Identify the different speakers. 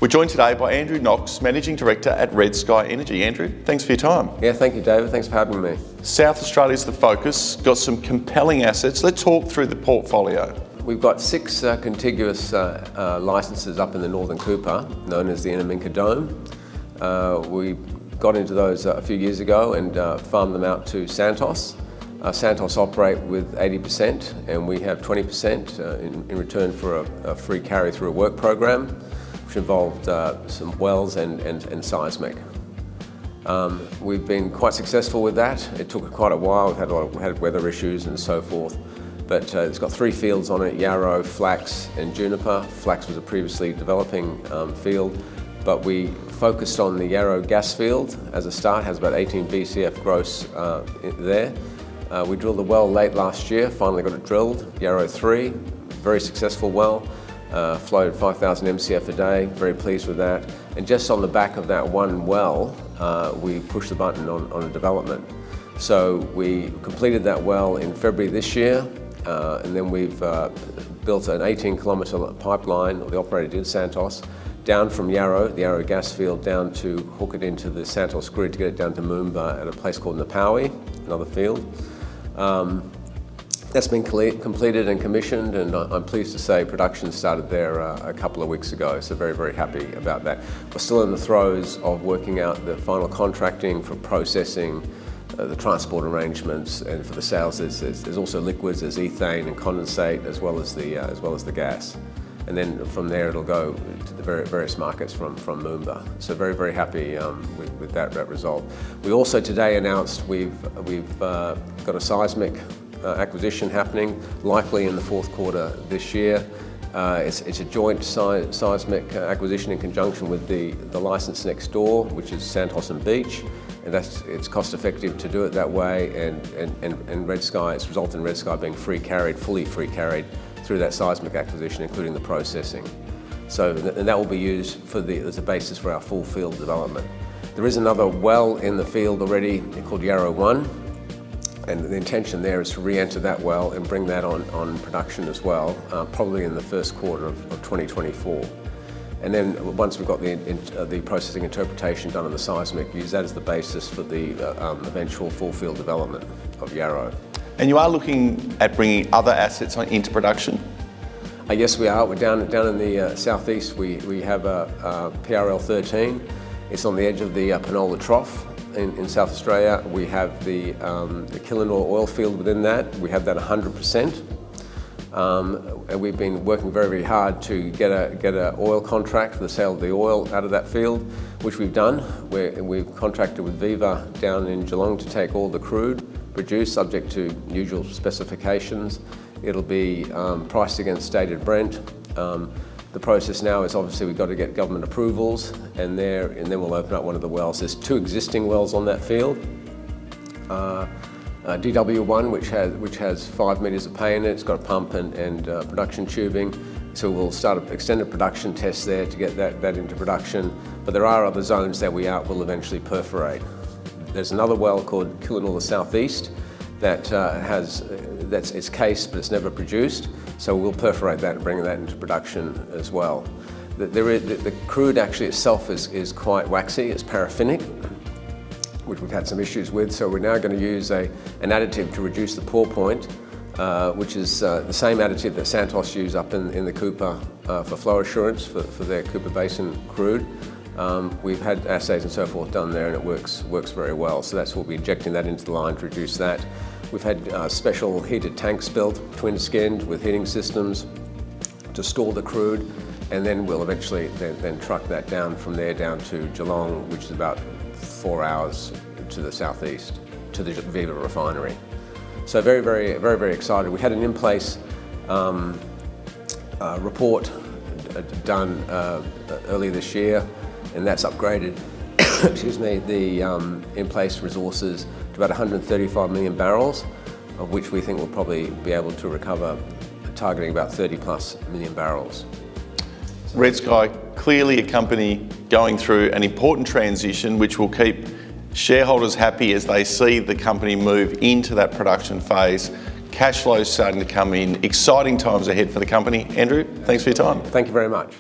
Speaker 1: We're joined today by Andrew Knox, Managing Director at Red Sky Energy. Andrew, thanks for your time.
Speaker 2: Yeah, thank you, David. Thanks for having me.
Speaker 1: South Australia's the focus, got some compelling assets. Let's talk through the portfolio.
Speaker 2: We've got 6 contiguous licences up in the Northern Cooper, known as the Inaminka Dome. We got into those a few years ago and farmed them out to Santos. Santos operate with 80% and we have 20% in return for a free carry through a work program, which involved some wells and seismic. We've been quite successful with that. It took quite a while. We had weather issues and so forth. But it's got 3 fields on it: Yarrow, Flax and Juniper. Flax was a previously developing field, but we focused on the Yarrow gas field as a start. It has about 18 BCF gross there. We drilled a well late last year, finally got it drilled, Yarrow 3, very successful well. Flowed 5,000 MCF a day, very pleased with that. And just on the back of that one well, we pushed the button on a development. So we completed that well in February this year, and then we've built an 18-kilometre pipeline, or the operator did, Santos, down from Yarrow, the Yarrow gas field, down to hook it into the Santos grid to get it down to Moomba at a place called Napawi, another field. That's been completed and commissioned, and I'm pleased to say production started there a couple of weeks ago, so very, very happy about that. We're still in the throes of working out the final contracting for processing, the transport arrangements, and for the sales there's also liquids, there's ethane and condensate, as well as the gas. And then from there it'll go to the various markets from Moomba. So very, very happy with that result. We also today announced we've got a seismic acquisition happening, likely in the fourth quarter this year. It's a joint seismic acquisition in conjunction with the license next door, which is Santos and Beach, and it's cost effective to do it that way, and Red Sky, it's resulted in Red Sky being fully free carried through that seismic acquisition, including the processing. So, and that will be used as a basis for our full field development. There is another well in the field already called Yarrow 1. And the intention there is to re-enter that well and bring that on production as well, probably in the first quarter of 2024. And then once we've got the processing interpretation done on the seismic, use that as the basis for the eventual full field development of Yarrow.
Speaker 1: And you are looking at bringing other assets into production?
Speaker 2: Yes, we are. We're down in the southeast. We have a PRL 13. It's on the edge of the Penola Trough. In South Australia, we have the Killinor oil field within that. We have that 100%. And we've been working very, very hard to get a oil contract for the sale of the oil out of that field, which we've done. We've contracted with Viva down in Geelong to take all the crude produced, subject to usual specifications. It'll be priced against stated Brent. The process now is obviously we've got to get government approvals, and then we'll open up one of the wells. There's 2 existing wells on that field. DW1, which has 5 metres of pay in it. It's got a pump and production tubing. So we'll start an extended production test there to get that into production. But there are other zones that we will eventually perforate. There's another well called Killinor the Southeast that's its case, but it's never produced. So we'll perforate that and bring that into production as well. The crude actually itself is quite waxy, it's paraffinic, which we've had some issues with. So we're now going to use an additive to reduce the pour point, which is the same additive that Santos use up in the Cooper for flow assurance for their Cooper Basin crude. We've had assays and so forth done there, and it works very well. So we'll be injecting that into the line to reduce that. We've had special heated tanks built, twin-skinned with heating systems to store the crude, and then we'll eventually then truck that down from there down to Geelong, which is about 4 hours to the southeast, to the Viva refinery. So very, very, very, very excited. We had an in-place report done earlier this year, and that's upgraded excuse me, the in-place resources to about 135 million barrels, of which we think we'll probably be able to recover, targeting about 30+ million barrels.
Speaker 1: Red Sky, clearly a company going through an important transition which will keep shareholders happy as they see the company move into that production phase. Cash flow starting to come in. Exciting times ahead for the company. Andrew, thanks for your time.
Speaker 2: Thank you very much.